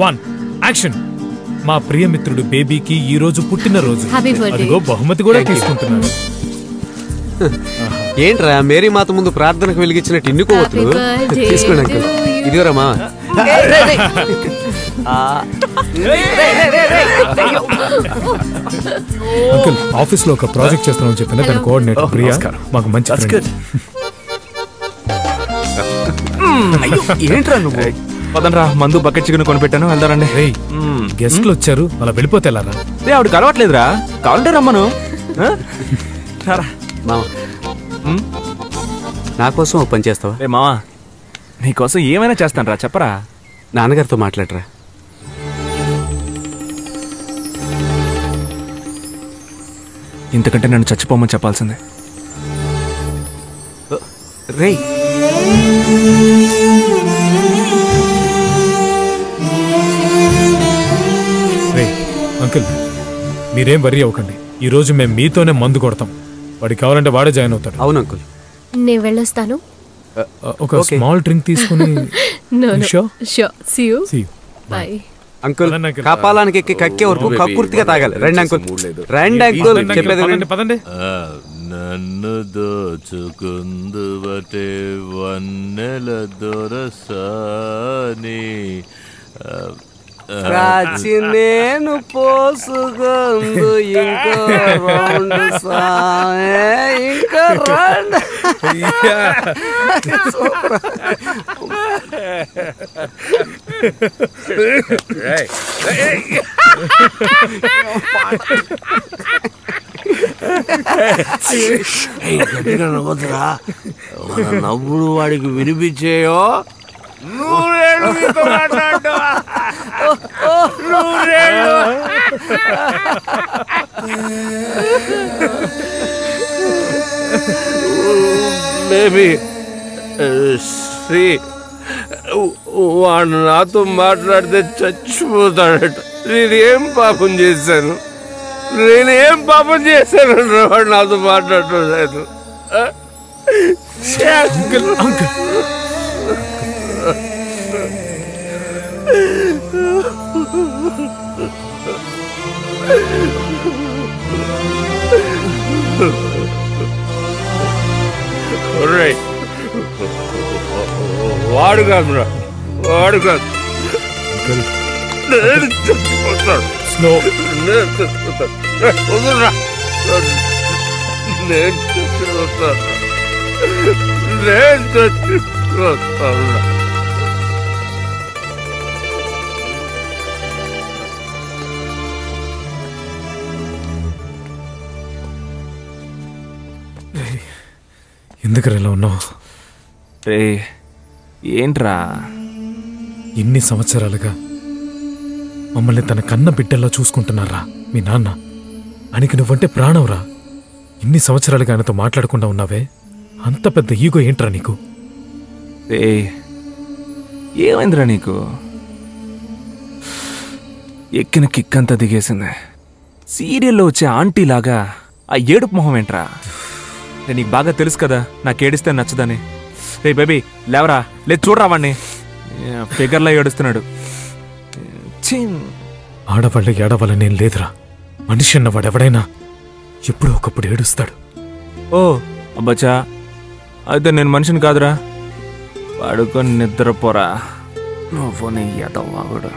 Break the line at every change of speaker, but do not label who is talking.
1 action. మా ప్రియమిత్రుడు బేబీకి ఈ రోజు పుట్టినరోజు. అదిగో బహుమతి కూడా తీసుకుంటున్నాను.
ఏంట్రా మేరీ మాత ముందు ప్రార్థనకు వెలిగించిన టిన్ను కోవతులు తీసుకోండి అంకుల్. ఇదిగోరమ్మా.
అంకుల్ ఆఫీస్ లో ఒక ప్రాజెక్ట్ చేస్తున్నామని చెప్పిన దాని కోఆర్డినేటర్ ప్రియా మాకు మంచి ఫ్రెండ్.
ఏంట్రా నువ్వు?
పదండ్రా, మందు బకెట్ చికెన్ కొనిపెట్టాను, వెళ్దారండి.
గెస్ట్లు వచ్చారు, అలా వెళ్ళిపోతే వెళ్ళారా?
ఆవిడ కలవట్లేదురా, కావాలంటే రమ్మను.
మామ నా కోసం ఓ పని చేస్తావా?
రే మావా, నీకోసం ఏమైనా చేస్తాను రా, చెప్పరా.
నాన్నగారితో మాట్లాడరా.
ఇంతకంటే నన్ను చచ్చిపోమని చెప్పాల్సిందే.
రేయ్
అంకుల్ మీరేం వరీ అవ్వకండి. ఈ రోజు మేము మీతోనే మందు కొడతాం. వాడికి కావాలంటే వాడే జాయిన్ అవుతాడు.
అవును అంకుల్.
నేను వెళ్ళొస్తాను.
ఒక స్మాల్ డ్రింక్ తీసుకుని.
అంకుల్ కాపాలానికి ఎక్కి కక్కే వరకు కక్కుర్తిగా తాగాలి. రండి అంకుల్, రండి అంకుల్. చెప్పేది
పదండి.
నన్ను దోచుకుందువటే వన్నెల దొరసాని
రాచి నేను పోసుకుందు ఇంకో రౌండ్ ఇంకో రౌండ్.
గట్టిగా నవ్వదురా, మన నవ్వులు వాడికి వినిపించేయో. బేబీ శ్రీ వాడు నాతో మాట్లాడితే చచ్చిపోతాడట. నేనేం పాపం చేశాను వాడు నాతో మాట్లాడటం లేదు. వాడు కాదురా, వాడు కాదు. నేను చచ్చిపోతాను. నేను చచ్చిపోతాను. వదులురా, నేను చచ్చిపోతాను. నేను చచ్చిపోతాను.
ఎందుకు ఇలా ఉన్నావు?
రే ఏంట్రా,
ఎన్ని సంవత్సరాలుగా మమ్మల్ని తన కన్న బిడ్డల్లా చూసుకుంటున్నారా మీ నాన్న. ఆయనకి నువ్వంటే ప్రాణంరా. ఇన్ని సంవత్సరాలుగా ఆయనతో మాట్లాడకుండా ఉన్నావే, అంత పెద్ద ఈగో ఏంట్రా నీకు?
రే ఏమైందిరా నీకు? ఎక్కిన కిక్కంతా దిగేసింది. సీరియల్లో వచ్చే ఆంటీ లాగా ఆ ఏడుపు మొహం ఏంట్రా? నీకు బాగా తెలుసు కదా నాకు ఏడిస్తే నచ్చదని. రే బేబీ లేవరా, లేదు చూడరా వాడిని, ఫిగర్లా ఏడుస్తున్నాడు.
ఆడవాళ్ళు ఏడవాళ్ళనేం లేదురా. మనిషి అన్నవాడు ఎవడైనా ఎప్పుడో ఒకప్పుడు ఏడుస్తాడు.
ఓ అబ్బచ్చా, అయితే నేను మనిషిని కాదురా. పడుకొని నిద్రపోరా నువ్వు నీ ఎదవాగుడు.